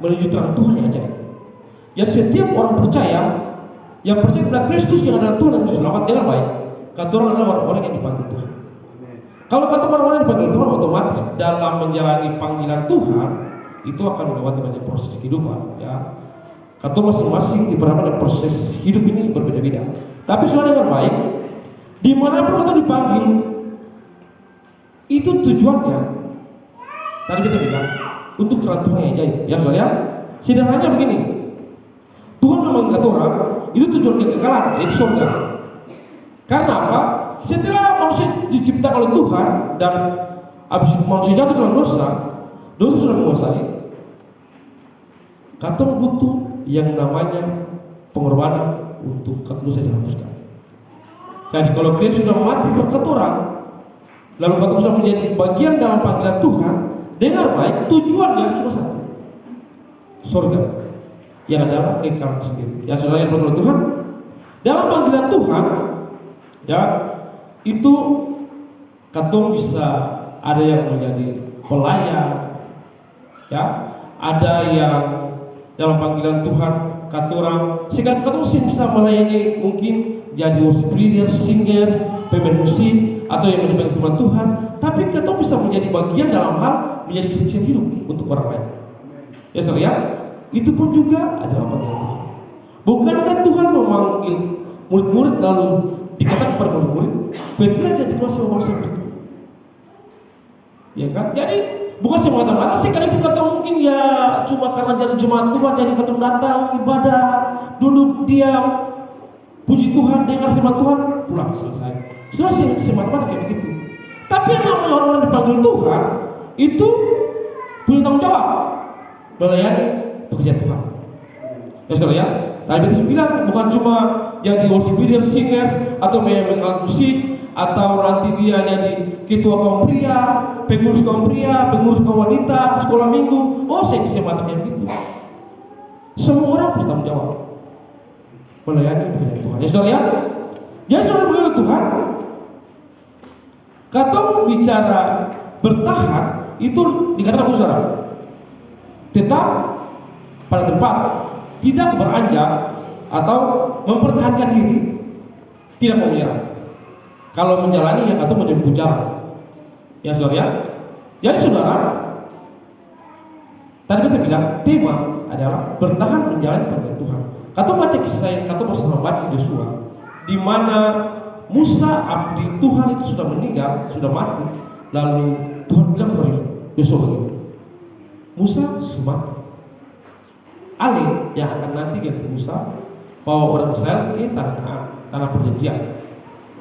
menuju terang Tuhan yang ajaib. Yang setiap orang percaya yang percaya kepada Kristus yang adalah Tuhan dan Juru Selamat dengan baik, kata orang adalah orang-orang yang dipanggil Tuhan. Kalau kata orang-orang yang dipanggil Tuhan, otomatis dalam menjalani panggilan Tuhan itu akan melewati banyak proses kehidupan, ya. Kata masing-masing diperhadapkan proses hidup ini berbeda-beda. Tapi saudara dengan baik, dimanapun kita dipanggil, itu tujuannya. Tadi kita bilang untuk terang Tuhan yang ajaib, ya saudara. Sederhananya begini, Tuhan memanggil orang itu tujuan kekekalan, yaitu surga. Karena apa? Setelah manusia diciptakan oleh Tuhan dan habis manusia jatuh dalam dosa sudah menguasai. Katong butuh yang namanya pengorbanan untuk dosa dihapuskan. Jadi kalau Kristus sudah mati untuk orang, lalu katong sudah menjadi bagian dalam panggilan Tuhan, dengar baik, tujuannya cuma satu, surga, yang adalah kekal sendiri. Ya saudara yang berdoa Tuhan, dalam panggilan Tuhan, ya itu katong bisa ada yang menjadi pelayan, ya ada yang dalam panggilan Tuhan katorang sehingga katong bisa melayani, mungkin jadi worship leader, singers, pemain musik atau yang menyembah firman Tuhan, tapi katong bisa menjadi bagian dalam hal menjadi kesaksian hidup untuk orang lain. Ya saudara, ya, itu pun juga adalah panggilan Tuhan. Bukankah Tuhan memanggil murid-murid lalu dikatakan kepada murid-murid, pergilah jadi bangsa-bangsa itu, ya kan? Jadi bukan semata-mata sekalipun kata mungkin ya cuma karena jadi jemaat Tuhan, jadi kata datang ibadah, duduk diam, puji Tuhan, dengar firman Tuhan, pulang selesai. Sudah semata-mata kayak begitu. Tapi yang namanya orang-orang dipanggil Tuhan itu punya tanggung jawab melayani pekerjaan Tuhan. Ya saudara, ya. Tadi kita bilang bukan cuma jadi worship leader, singers atau main alat musik atau nanti dia jadi ketua kaum pria, pengurus kaum pria, pengurus kaum wanita, sekolah minggu. Oh, semacamnya gitu. Semua orang bertanggung jawab melayani pekerjaan Tuhan. Ya saudara, ya. Jadi saudara melayani Tuhan, kata bicara bertahan itu dikatakan saudara, tetap pada tempat, tidak beranjak atau mempertahankan diri, tidak mau menyerah. Kalau menjalani yang atau menjadi pujaran. Ya saudara, ya. Jadi saudara, tadi kita bilang tema adalah bertahan menjalani panggilan Tuhan. Kata baca kisah saya, kata bersama baca Yosua, di mana Musa abdi Tuhan itu sudah meninggal, sudah mati. Lalu Tuhan bilang kepada Yosua begini, Musa sudah Ali yang akan nanti ganti Musa bawa orang Israel ke tanah perjanjian.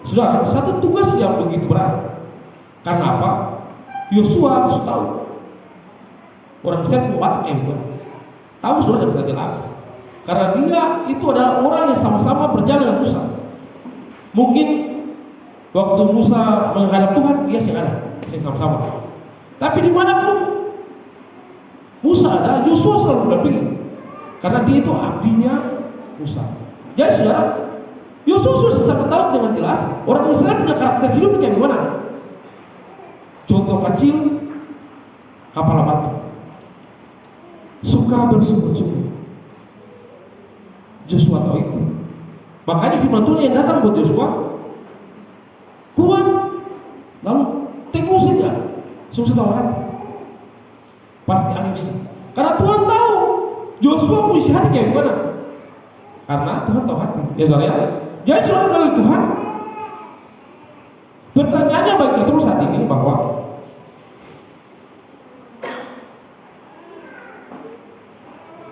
Sudah satu tugas yang begitu berat. Karena apa? Yosua harus tahu orang Israel kuat kayak bukan. Tahu sudah sudah jelas. Karena dia itu adalah orang yang sama-sama berjalan dengan Musa. Mungkin waktu Musa menghadap Tuhan dia sih sama-sama. Tapi dimanapun Musa ada, Yosua selalu berpilih. Karena dia itu abdinya Musa. Jadi saudara, Yosua sudah sangat tahu dengan jelas orang Israel punya karakter hidup kayak gimana. Contoh kecil, kepala batu, suka bersungguh-sungguh. Yosua tahu itu. Makanya firman Tuhan yang datang buat Yosua, kuat, lalu teguh saja, sungguh tahu hati. Pasti ada bisa. Karena Tuhan tahu Yosua punya hati kayak gimana. Karena Tuhan tahu hati. Ya saudara, ya. Jadi saudara dari Tuhan, pertanyaannya bagi kita saat ini bahwa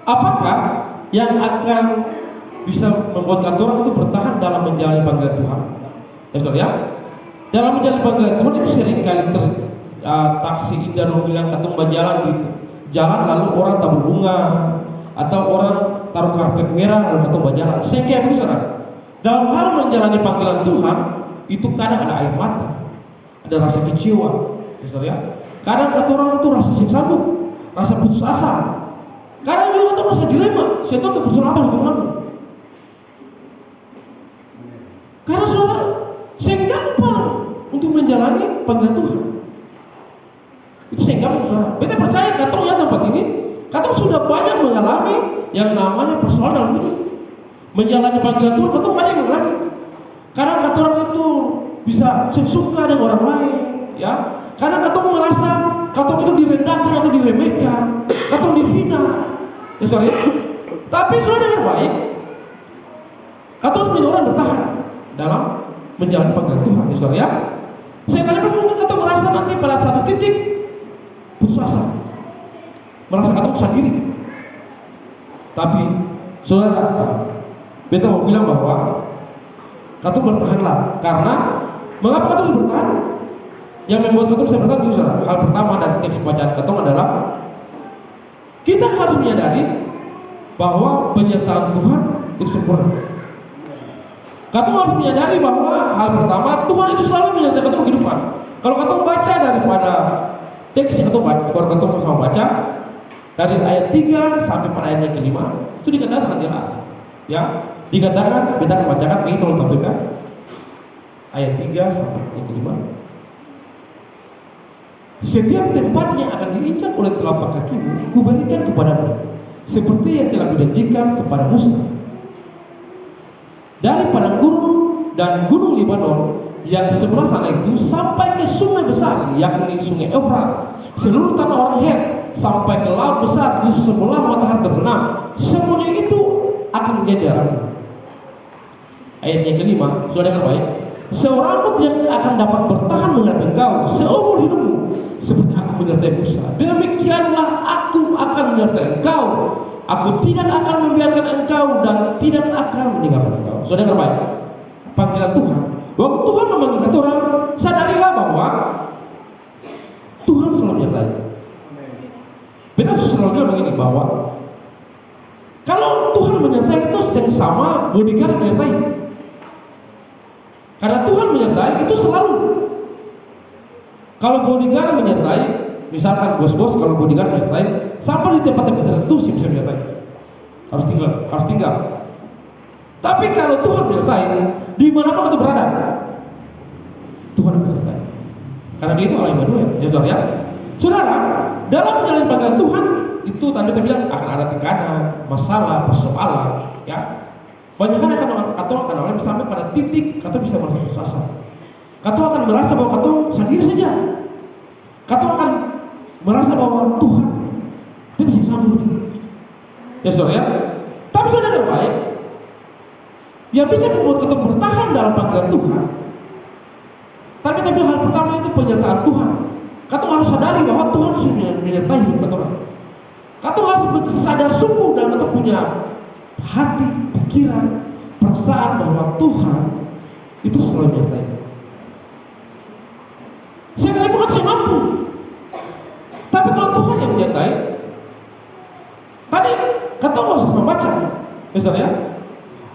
apakah yang akan bisa membuat orang itu bertahan dalam menjalani panggilan Tuhan? Ya saudara, ya. Dalam menjalani panggilan Tuhan itu sering kali taksi indah bilang katung berjalan gitu. Jalan lalu orang tabur bunga atau orang taruh karpet merah lalu katung berjalan. Saya itu saudara. Dalam hal menjalani panggilan Tuhan itu kadang ada air mata, ada rasa kecewa, ya saudara, ya. Kadang kata orang itu rasa sanggup, rasa putus asa. Kadang juga itu rasa dilema. Saya tahu keputusan apa teman-teman. Karena saudara, saya gampang untuk menjalani panggilan Tuhan. Itu saya gampang saudara. Beta percaya katong ya tempat ini, Katong sudah banyak mengalami yang namanya persoalan dalam hidup. Menjalani panggilan Tuhan, katong banyak mengalami. Karena katong itu bisa suka dengan orang lain, ya. Karena katong merasa katong itu direndahkan atau diremehkan, katong dihina. Ya, sorry. Tapi sudah dengan baik, katong menjadi orang bertahan dalam menjalani panggilan Tuhan, ya, sorry, ya. Sekalipun mungkin katong merasa nanti pada satu titik putus asa, merasa katong sendiri. Tapi saudara, beta mau bilang bahwa katong bertahanlah. Karena mengapa katong bertahan? Yang membuat katong bisa bertahan itu saudara. Hal pertama dari teks bacaan katong adalah kita harus menyadari bahwa penyertaan Tuhan itu sempurna. Katong harus menyadari bahwa hal pertama Tuhan itu selalu menyertai katong kehidupan. Kalau katong baca daripada teks yang katong baca, kalau katong sama baca dari ayat 3 sampai pada ayat yang ke-5 itu dikatakan sangat jelas. Ya, dikatakan, kita akan bacakan ini, tolong tampilkan ayat 3 sampai ayat ke-5. Setiap tempat yang akan diinjak oleh telapak kakimu, kuberikan kepadamu, seperti yang telah kujanjikan kepada Musa. Dari padang gurun dan gunung Libanon yang sebelah sana itu sampai ke sungai besar, yakni sungai Efrat, seluruh tanah orang Het, sampai ke laut besar di sebelah matahari terbenam, semuanya itu akan menjadi darahmu. Ayat yang ke-5, sudah dengar baik. Seorang yang akan dapat bertahan menghadapi engkau seumur hidupmu, seperti aku menyertai Musa, demikianlah aku akan menyertai engkau. Aku tidak akan membiarkan engkau dan tidak akan meninggalkan engkau. Sudah dengar baik. Panggilan Tuhan. Waktu Tuhan memanggil kita orang, sadarilah bahwa Tuhan selalu menyertai. Beta selalu bilang begini, bahwa kalau Tuhan menyertai itu yang sama bodyguard menyertai. Karena Tuhan menyertai itu selalu. Kalau bodyguard menyertai, misalkan bos-bos kalau bodyguard menyertai, sampai di tempat-tempat tertentu sih bisa menyertai. Harus tinggal. Tapi kalau Tuhan menyertai, di mana kita berada, Tuhan akan menyertai. Karena dia itu Allah Immanuel, ya saudara ya. Saudara, dalam menjalani panggilan Tuhan itu tadi kita bilang akan ada tekanan, masalah, persoalan, ya. Banyak kan atau akan orang sampai pada titik kata bisa merasa putus asa. Kata akan merasa bahwa kata sendiri saja. Kata akan merasa bahwa Tuhan itu sih sambung. Ya saudara ya. Tapi saudara yang baik, yang bisa membuat kita bertahan dalam panggilan Tuhan. Tapi hal pertama itu penyertaan Tuhan. Kata harus sadari bahwa Tuhan sudah menyertai hidup kata orang. Kata harus sadar sungguh dan kata punya hati, pikiran, perasaan bahwa Tuhan itu selalu menyertai. Saya bukan saya mampu. Tapi kalau Tuhan yang menyertai, tadi kata nggak usah membaca, misalnya,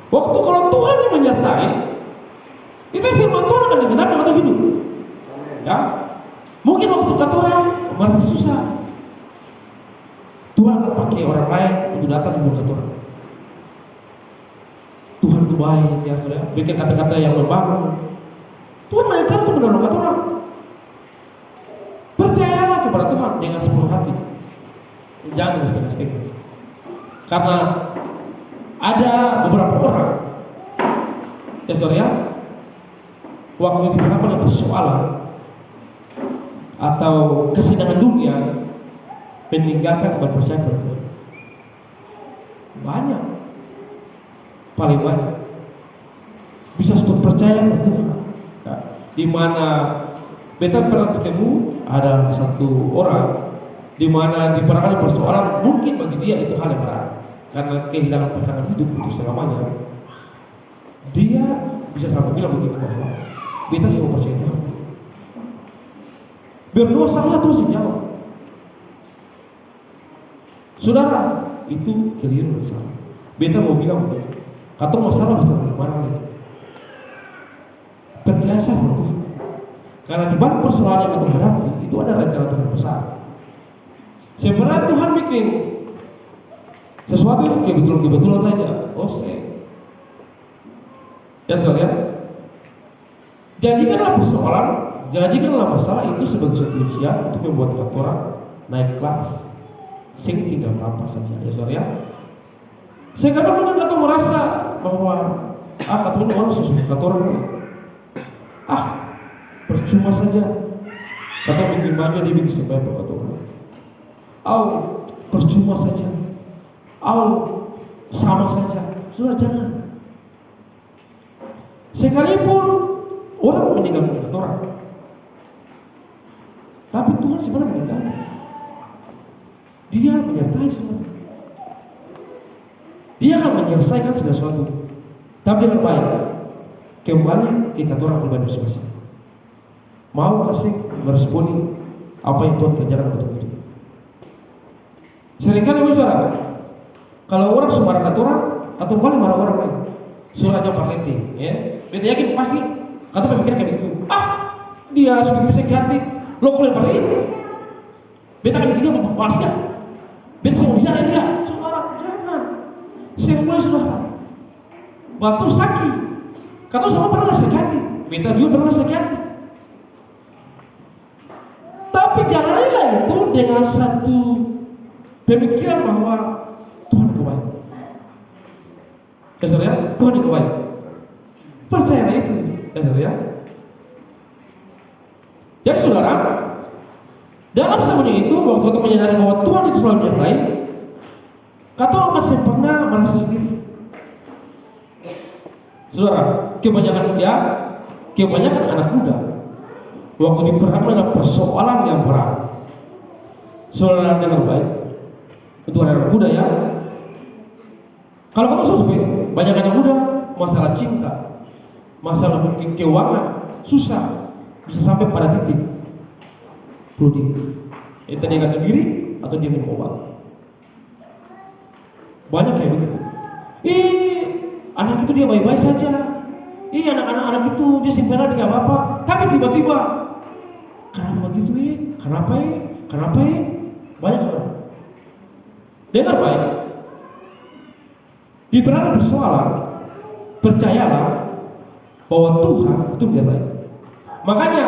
waktu kalau Tuhan yang menyertai, itu firman Tuhan akan digenapi dalam hidup. Ya, mungkin waktu kata orang merasa susah, Tuhan akan pakai orang lain untuk datang di muka Tuhan. Tuhan itu baik, ya saudara. Bikin kata-kata yang membangun. Tuhan menyertai untuk menolong kata orang. Percayalah kepada Tuhan dengan sepenuh hati. Jangan setengah-setengah. Karena ada beberapa orang, ya saudara ya, waktu dihadapkan persoalan atau kesenangan dunia, meninggalkan percaya kepada Tuhan. Banyak, paling banyak bisa stop percaya kepada Tuhan. Ya, di mana beta pernah ketemu ada satu orang di mana di perkara persoalan mungkin bagi dia itu hal yang berat karena kehilangan pasangan hidup untuk selamanya. Dia bisa sampai bilang begini bahwa beta semua percaya Tuhan. Berdoa salah terus dijawab. Saudara, itu keliru dan salah. Beta mau bilang begini, kata masalah bisa dari mana lagi? Percaya sama Tuhan. Karena di balik persoalan yang kita hadapi itu ada rencana Tuhan besar. Sebenarnya Tuhan bikin sesuatu yang kebetulan saja. Ya saudara ya. Jadikanlah persoalan, jadikanlah masalah itu sebagai satu ujian untuk membuat orang naik kelas. sing tinggal apa saja ya saudara ya. Sekarang mungkin kita merasa bahwa kata orang sesuatu kata orang percuma saja kata bikin maju dia bikin sebab kata orang percuma saja sama saja. Sudah jangan. Sekalipun orang meninggalkan kata orang, tapi Tuhan sebenarnya meninggalkan. Dia menyertai semua. Dia akan menyelesaikan segala sesuatu. Tapi dengan baik. Kembali ke kata orang pribadi masing-masing. Mau kasih meresponi apa yang Tuhan kerjakan untuk itu. Seringkali saudara, kalau orang marah kata orang atau paling marah orang lain, suruh aja parlente, ya. Beta yakin pasti kata pemikiran kayak gitu. Dia sebegitu sakit hati, lo kuliah parlente. Beta kan gitu membalas dia. Beta semua bicara dia, saudara jangan. Semua saudara, batu sakit. Kata semua pernah sakit hati, beta juga pernah sakit hati. Tapi jalanilah itu dengan satu pemikiran bahwa Tuhan itu baik. Ya saudara, Tuhan itu baik. Percayalah itu, ya saudara. Jadi saudara, dalam semuanya itu waktu kita menyadari bahwa Tuhan itu selalu menyertai, kata orang masih pernah merasa sendiri. Saudara, kebanyakan anak muda waktu diperhadapkan dengan persoalan yang berat, saudara dengar baik, itu anak muda ya. Kalau kamu survei, banyak anak muda masalah cinta, masalah mungkin keuangan, susah, bisa sampai pada titik bunuh diri. Entah dia gantung diri atau dia minum obat. Banyak kayak begitu. Anak itu dia baik-baik saja. Anak itu dia simpan dia apa-apa. Tapi tiba-tiba kenapa begitu Kenapa Banyak orang. Dengar baik. Di berada persoalan, percayalah bahwa Tuhan itu baik. Makanya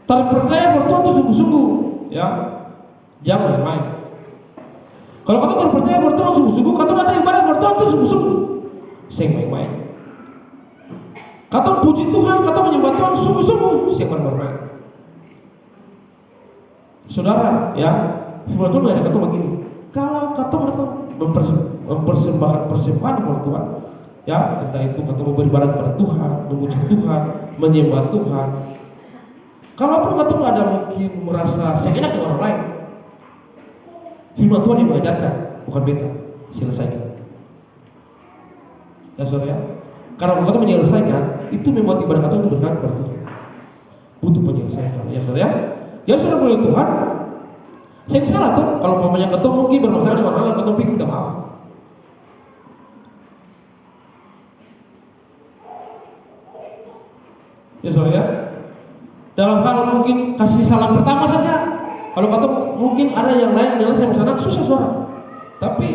terpercaya bahwa Tuhan itu sungguh-sungguh, ya, jangan main-main. Kalau kamu terpercaya bahwa Tuhan sungguh-sungguh, kata ada ibadah bahwa Tuhan itu sungguh-sungguh, sing main-main. Kata puji Tuhan, kata menyembah Tuhan sungguh-sungguh, sing main-main. Saudara, ya, firman Tuhan ada kata begini, kalau kata mempersembahkan persembahan kepada Tuhan, ya, entah itu kata beribadah kepada Tuhan, memuji Tuhan, menyembah Tuhan. Kalaupun kata ada mungkin merasa seenak dengan orang lain, firman Tuhan yang mengajarkan, bukan beta, selesaikan. Ya saudara, ya, karena kata menyelesaikan itu membuat ibadah kata itu dekat kepada Tuhan. Butuh penyelesaian, ya saudara. Ya saudara boleh Tuhan. Saya salah tuh kalau mamanya ketua mungkin bermasalah dengan orang lain, ketua minta maaf. Ya saudara, ya. Dalam hal mungkin kasih salam pertama saja. Kalau kata mungkin ada yang lain adalah saya sana susah suara. Tapi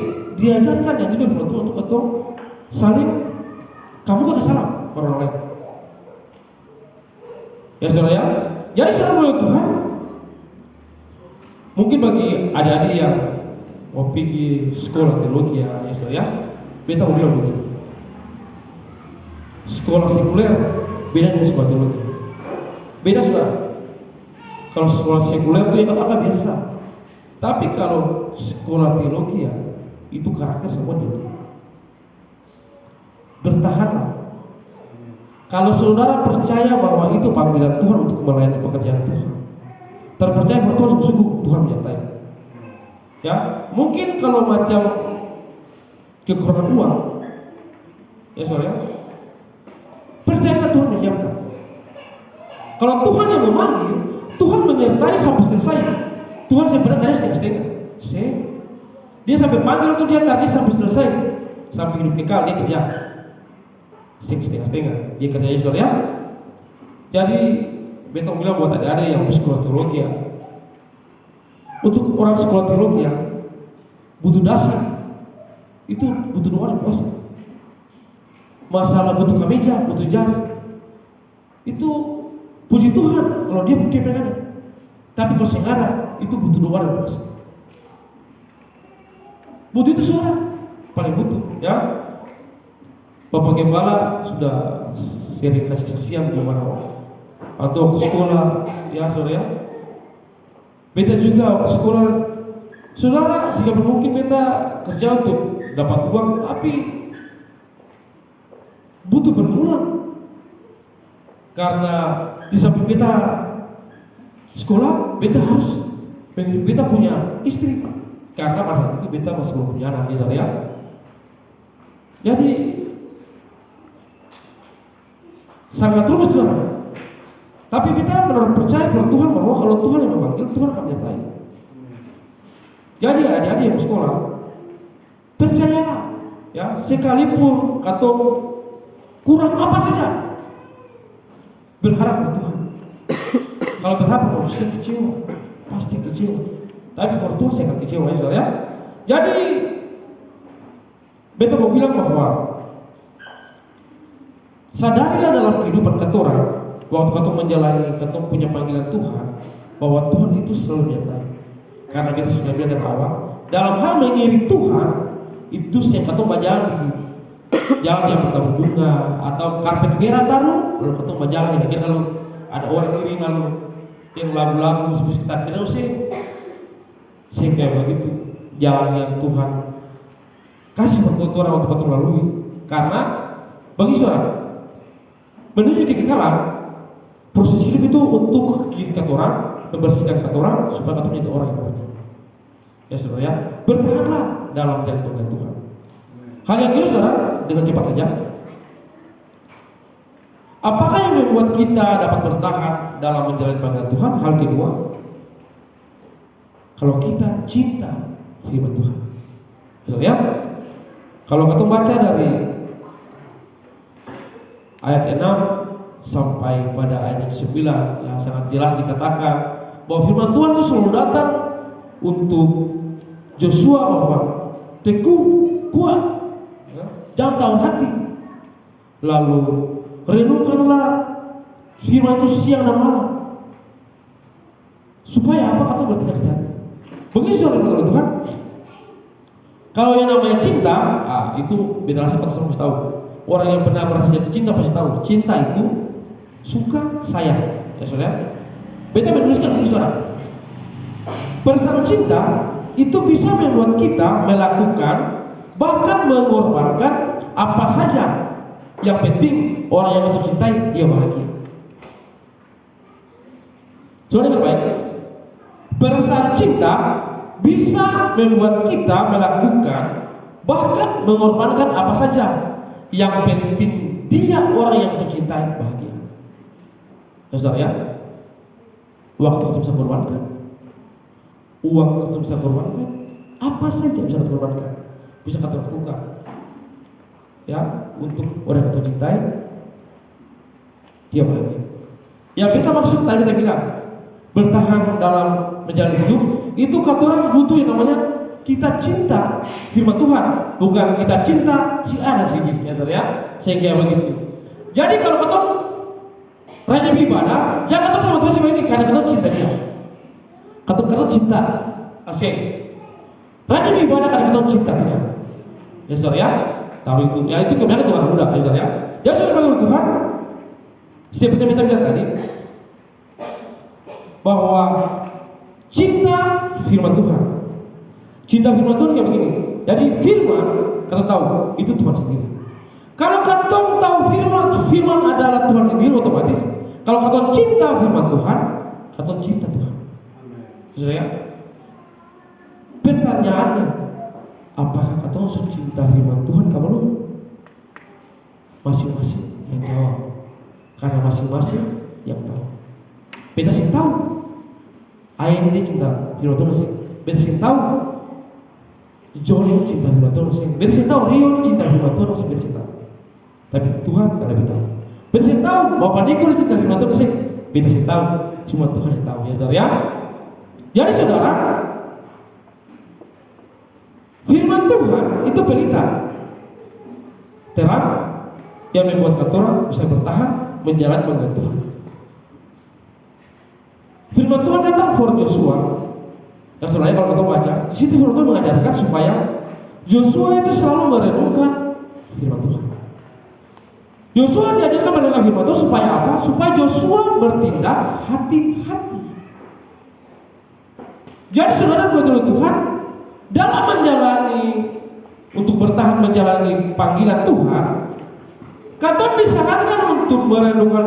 diajarkan yang juga dibantu untuk ketua saling kamu kasih salam orang lain. Ya saudara, ya. Jadi saudara boleh Tuhan. Mungkin bagi adik-adik yang mau pergi sekolah teologi ya saudara, ya, beta mau bilang begini. Sekolah sekuler beda dengan sekolah teologi. Beda saudara. Kalau sekolah sekuler itu apa biasa. Tapi kalau sekolah teologi ya, itu karakter semua dia. Bertahanlah. Kalau saudara percaya bahwa itu panggilan Tuhan untuk melayani pekerjaan Tuhan, terpercaya bahwa Tuhan sungguh Tuhan menyertai. Ya, mungkin kalau macam kekurangan uang, ya saudara, percayalah Tuhan menyiapkan. Kalau Tuhan yang memanggil, Tuhan menyertai sampai selesai. Tuhan sebenarnya setengah-setengah. Dia sampai panggil untuk dia kerja sampai selesai, sampai hidup kekal dia kerja. Setengah-setengah dia kerjanya saudara, ya. Jadi beta bilang buat ada yang sekolah teologi ya. Untuk orang sekolah teologi ya, butuh dasar. Itu butuh doa dan puasa. Masalah butuh kemeja, butuh jas. Itu puji Tuhan kalau dia pakai pengen. Tapi kalau sehingga itu butuh doa dan puasa. Butuh itu saudara, paling butuh ya. Bapak Gembala sudah sering kasih saksian bagaimana atau waktu sekolah ya saudara ya. Beta juga waktu sekolah saudara, jika mungkin beta kerja untuk dapat uang, tapi butuh pergumulan karena di samping beta sekolah, beta punya istri karena pada itu beta masih belum punya anak ya. Jadi sangat rumit saudara. Tapi kita benar percaya pada Tuhan bahwa kalau Tuhan yang memanggil, Tuhan akan menyertai. Jadi adik-adik yang sekolah, percayalah ya, sekalipun atau kurang apa saja, berharap pada Tuhan. Kalau berharap manusia kecewa, pasti kecewa. Tapi kalau Tuhan saya akan kecewa ya saudara ya. Jadi beta mau bilang bahwa sadarilah dalam kehidupan ketorang, waktu kita menjalani, kita punya panggilan Tuhan, bahwa Tuhan itu selalu menyertai. Karena kita sudah bilang dari awal, dalam hal mengiring Tuhan itu saya kata berjalan begitu. Jalan yang bertemu bunga atau karpet merah taruh, lalu ketemu berjalan. Kira kalau ada orang iring lalu yang lagu-lagu sekitar kita saya kayak begitu. Jalan yang Tuhan kasih buat orang untuk kita lalui. Karena bagi saudara, menuju kekekalan, proses hidup itu untuk kekisah orang, membersihkan kata orang supaya kita menjadi orang yang baik. Ya saudara ya, bertahanlah dalam jalan panggilan Tuhan. Hal yang kedua saudara, dengan cepat saja. Apakah yang membuat kita dapat bertahan dalam menjalani panggilan Tuhan? Hal kedua, kalau kita cinta firman Tuhan. Saudara ya, kalau kita baca dari ayat 6 sampai pada ayat 9 yang sangat jelas dikatakan bahwa firman Tuhan itu selalu datang untuk Joshua bahwa teguh, kuat, ya, jangan tahu hati, lalu renungkanlah firman itu siang dan malam supaya apa kata bertindak hati. Begitu saudara Tuhan. Kalau yang namanya cinta, itu beda rasa kita semua tahu. Orang yang pernah merasa jatuh cinta pasti tahu. Cinta itu suka, sayang. Ya saudara. Beta menuliskan ini saudara. Perasaan cinta itu bisa membuat kita melakukan bahkan mengorbankan apa saja. Yang penting orang yang kita cintai dia bahagia. Saudara yang baik. Perasaan cinta bisa membuat kita melakukan bahkan mengorbankan apa saja. Yang penting dia orang yang kita cintai bahagia. Ya saudara ya, waktu kita bisa korbankan, uang kita bisa korbankan, apa saja bisa kita korbankan, bisa kita lakukan. Ya, untuk orang yang kita cintai, dia bahagia. Yang kita maksud tadi kita bilang bertahan dalam menjalani hidup itu kata orang butuh yang namanya kita cinta firman Tuhan, bukan kita cinta si A dan si B, ya saudara ya. Sehingga begitu. Jadi kalau kata rajin beribadah, jangan kata teman-teman semua ini karena kata cinta dia. Kata cinta, asik. Rajin beribadah karena kata cinta dia. Ya saudara ya, tahu itu. Ya itu kebenaran Tuhan mudah, ya saudara ya. Jadi saudara Tuhan, seperti kita bilang tadi, bahwa cinta firman Tuhan. Cinta firman Tuhan kayak begini. Jadi firman, kata tahu, itu Tuhan sendiri. Kalau kata tahu firman adalah Tuhan sendiri otomatis. Kalau kata cinta firman Tuhan, kata cinta Tuhan. Saudara ya? Pertanyaannya, apakah kata cinta firman Tuhan kamu lu? Masing-masing yang jawab. Karena masing-masing yang tahu. Beda sih tahu. Ayah ini cinta firman Tuhan sih. Beda sih tahu. Johnny cinta firman Tuhan sih. Beda sih tahu. Rio cinta firman Tuhan sih. Beda sih tahu. Tapi Tuhan tidak lebih tahu. Beda sih tahu. Bapak Niko cinta firman Tuhan sih. Beda sih tahu. Cuma Tuhan yang tahu ya saudara ya. Jadi saudara, firman Tuhan itu pelita terang yang membuat kita orang bisa bertahan menjalani panggilan Tuhan. Firman Tuhan datang for Joshua. Dan sebenarnya kalau kita baca, di situ firman Tuhan mengajarkan supaya Yosua itu selalu merenungkan firman Tuhan. Yosua diajarkan merenungkan firman Tuhan supaya apa? Supaya Yosua bertindak hati-hati. Jadi saudara betul Tuhan, dalam menjalani untuk bertahan menjalani panggilan Tuhan, katong disarankan untuk merenungkan,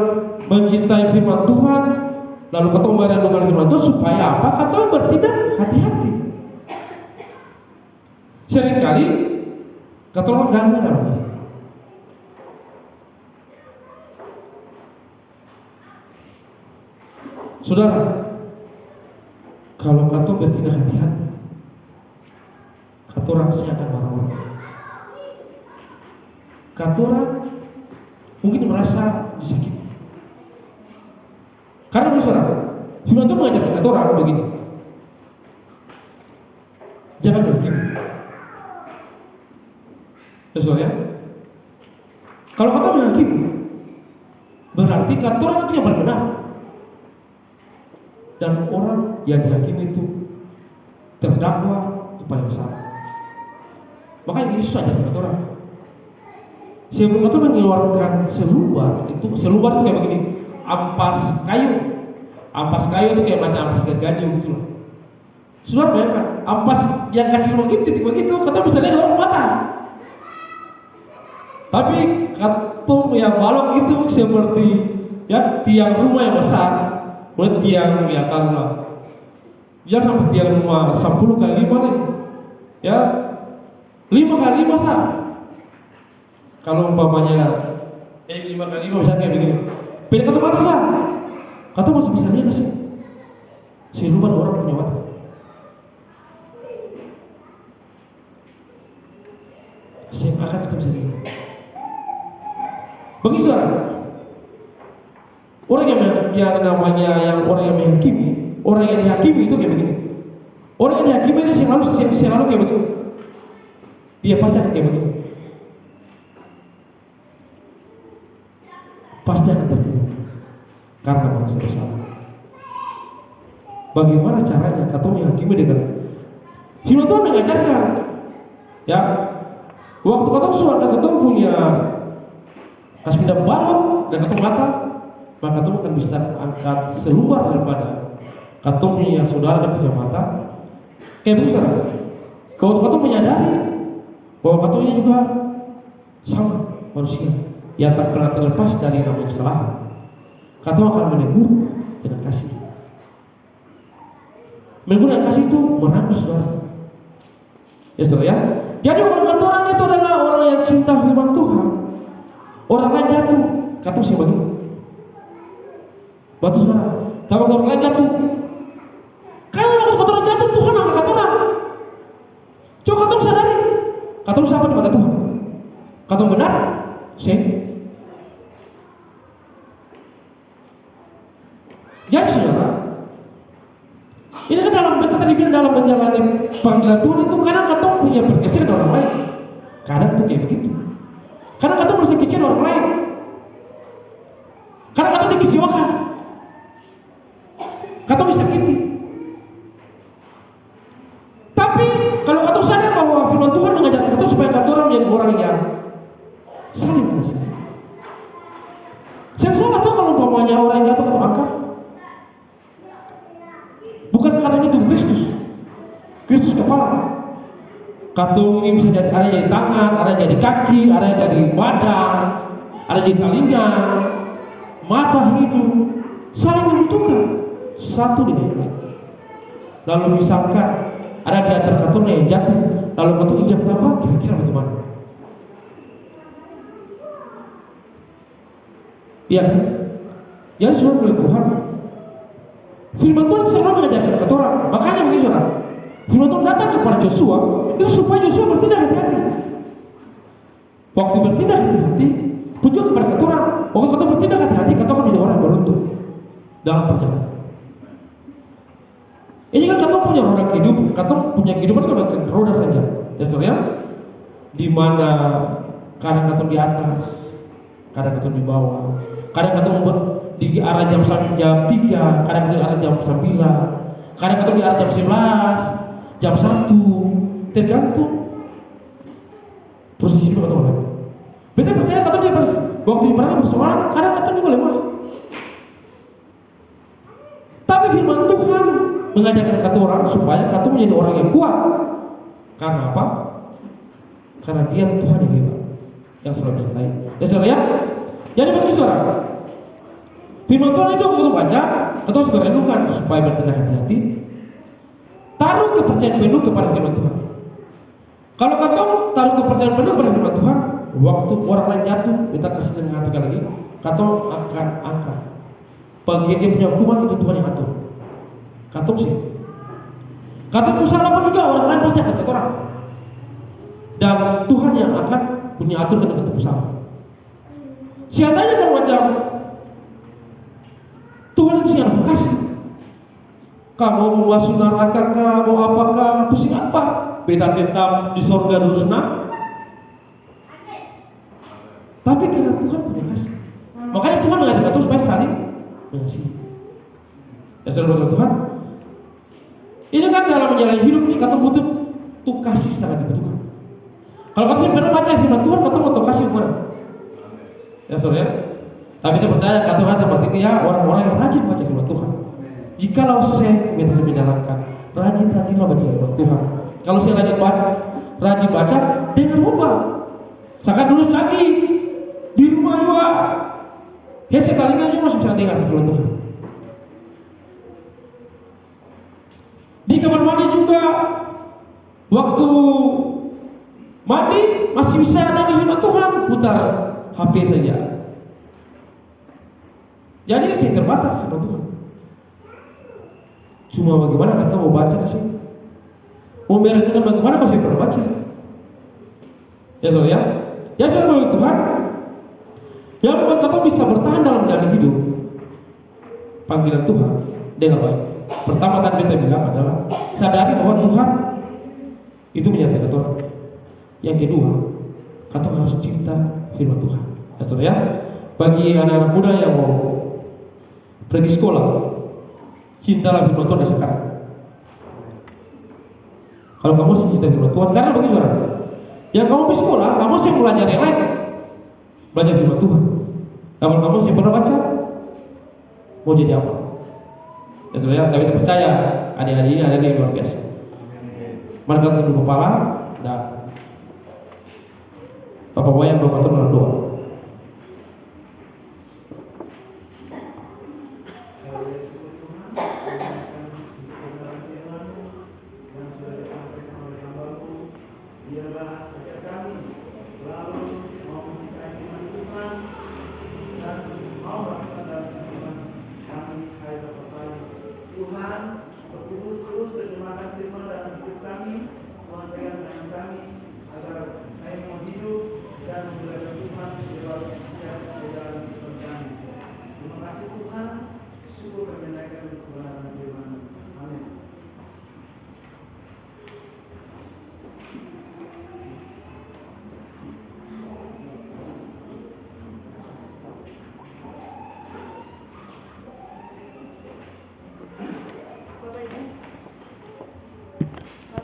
mencintai firman Tuhan, lalu katong merenungkan firman Tuhan supaya apa? Katong bertindak hati-hati. Seringkali katong ganggu dalam ini. Saudara, kalau katong bertindak hati-hati, katong pasti akan marah-marah. Katong mungkin merasa disakiti. Karena saudara, firman Tuhan mengajarkan katong begini. Jangan begini. Saudara, kalau katong menghakimi, berarti katong itu yang paling benar. Dan orang yang dihakimi itu terdakwa itu paling besar. Makanya Yesus ajar kepada orang. Sebelum itu mengeluarkan selubar itu kayak begini, ampas kayu. Ampas kayu itu kayak macam ampas gergaji gitu loh. Saudara bayangkan, ampas yang kecil begitu, kata bisa lihat orang mata. Tapi katong yang balok itu seperti ya tiang rumah yang besar. Buat tiang ya taruhlah, ya sampai tiang rumah 10 kali 5 nih, ya 5 kali 5 sah. Kalau umpamanya 5 kali 5 misalnya kayak begini, pilih kata mata sah, kata masih bisa lihat sih, siluman orang punya mata. Saya akan kita bisa lihat. Bagi saudara, orang yang namanya orang yang menghakimi, orang yang dihakimi itu kayak begini. Orang yang dihakimi itu selalu kayak begini. Dia pasti akan kayak begini. Pasti akan tertipu karena merasa bersalah. Bagaimana caranya katong menghakimi dengan firman Tuhan mengajarkan, ya waktu katong punya kas pindah balok dan katong mata, maka katong akan bisa angkat selubar daripada katong punya saudara dan punya mata. Kayak begitu saudara. Kalau katong menyadari bahwa katong ini juga sama manusia yang tak pernah terlepas dari namanya kesalahan, katong akan menegur dengan kasih. Menegur dengan kasih itu merangkul saudara. Ya saudara ya. Jadi orang itu adalah orang yang cinta firman Tuhan. Orang lain jatuh, katong sih begitu. Batu saudara, kalau orang lain jatuh, kalau orang jatuh Tuhan angkat katong. Coba katong sadari, katong sama di mata Tuhan. Katong benar, sih. Jadi saudara, ini kan dalam tadi bilang dalam menjalani panggilan Tuhan itu kadang katong punya bergeser dengan orang lain. Kadang tuh kayak begitu. Kadang katong bersih kecil orang lain. Kadang katong dikecewakan. Katong disakiti. Tapi kalau katong sadar bahwa firman Tuhan mengajarkan katong supaya katong menjadi orang yang saling mengasihi. Saya salah tuh kalau umpamanya orang yang jatuh katong angkat. Bukan katanya itu Kristus kepala. Katong ini bisa jadi ada jadi tangan, ada jadi kaki, ada jadi badan, ada jadi telinga, mata, hidung, saling membutuhkan satu dengan lain. Lalu misalkan ada di antara katong yang jatuh, lalu katong injak tambah, kira-kira bagaimana? Iya kan? Jadi semua oleh Tuhan. Firman Tuhan selalu mengajarkan kepada orang. Makanya begitu saudara, firman Tuhan datang kepada Yosua itu supaya Yosua bertindak hati-hati. Waktu bertindak hati-hati, tujuan kepada kepada orang. Waktu kita bertindak hati-hati, kita akan menjadi orang yang beruntung dalam perjalanan. Ini kan kita punya roda kehidupan, kita punya kehidupan itu roda saja. Ya saudara, di mana kadang kita di atas, kadang kita di bawah, kadang kita membuat di arah jam 3, kadang di arah jam 9, kadang di arah jam 11, jam 1, tergantung waktu diperangi bersemangat, kadang katong juga lemah. Tapi firman Tuhan mengajarkan kata orang supaya katong menjadi orang yang kuat. Karena apa? Karena Dia Tuhan yang hebat, yang selalu menyertai. Ya saudara ya. Jadi begini saudara, firman Tuhan itu kita baca, kita harus renungkan supaya bertindak hati-hati. Taruh kepercayaan penuh kepada firman Tuhan. Kalau katong taruh kepercayaan penuh kepada firman Tuhan, waktu orang lain jatuh, kita kasih dengan hati lagi, katong akan angkat. Bagian dia punya hukuman itu Tuhan yang atur. Katong sih. Katong usaha apa juga orang lain pasti akan orang. Dan Tuhan yang akan punya atur dengan katong usaha. Siatanya kalau macam Tuhan itu yang kasih. Kamu mau masuk neraka kah, mau apakah, pusing apa? Beda tetap di sorga dulu senang. Tapi karena Tuhan punya kasih, makanya Tuhan mengajak kita supaya saling mengasihi. Ya saudara Tuhan, ini kan dalam menjalani hidup ini kita butuh tuh kasih sangat dibutuhkan. Kalau kita pernah baca firman Tuhan, kita mau tuh kasih mana? Ya saudara. Tapi kita percaya kata Tuhan seperti ini ya, orang-orang yang rajin baca firman Tuhan. Jikalau saya menjalankan, rajin-rajinlah baca firman Tuhan. Kalau saya rajin baca dengan ubah. Saya dulu lagi di rumah juga. Ya sekali juga masih bisa dengar firman Tuhan. Di kamar mandi juga, waktu mandi masih bisa ada firman Tuhan, putar HP saja. Jadi saya terbatas firman Tuhan. Cuma bagaimana kita mau baca ke sini? Mau merenungkan bagaimana masih pernah baca? Ya saudara ya. Ya saudara Tuhan, yang membuat kita bisa bertahan dalam jalan hidup panggilan Tuhan dengan baik. Pertama tadi kita bilang adalah sadari bahwa Tuhan itu menyertai kita. Yang kedua, kita harus cinta firman Tuhan. Ya saudara ya. Bagi anak-anak muda yang mau pergi sekolah, cintalah firman Tuhan sekarang. Kalau kamu cinta firman Tuhan, karena begitu saudara. Yang kamu pergi sekolah, kamu sih belajar yang lain, belajar firman Tuhan. Kalau kamu sih pernah baca, mau jadi apa? Ya saudara, tapi kita percaya adik-adik ini ada yang luar biasa. Mereka tunduk kepala,